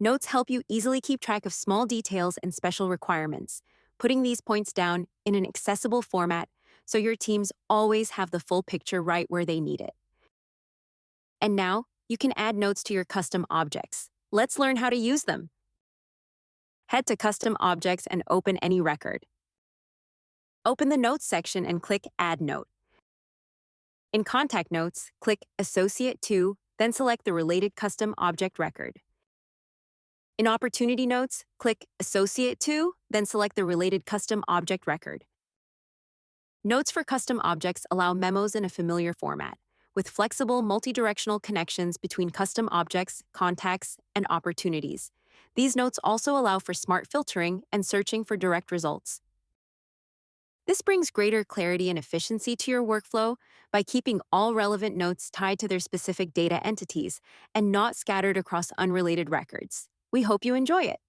Notes help you easily keep track of small details and special requirements, putting these points down in an accessible format so your teams always have the full picture right where they need it. And now, you can add notes to your custom objects. Let's learn how to use them. Head to Custom Objects and open any record. Open the Notes section and click Add Note. In Contact Notes, click Associate to, then select the related custom object record. In Opportunity Notes, click Associate to, then select the related custom object record. Notes for custom objects allow memos in a familiar format, with flexible multi-directional connections between custom objects, contacts, and opportunities. These notes also allow for smart filtering and searching for direct results. This brings greater clarity and efficiency to your workflow by keeping all relevant notes tied to their specific data entities and not scattered across unrelated records. We hope you enjoy it.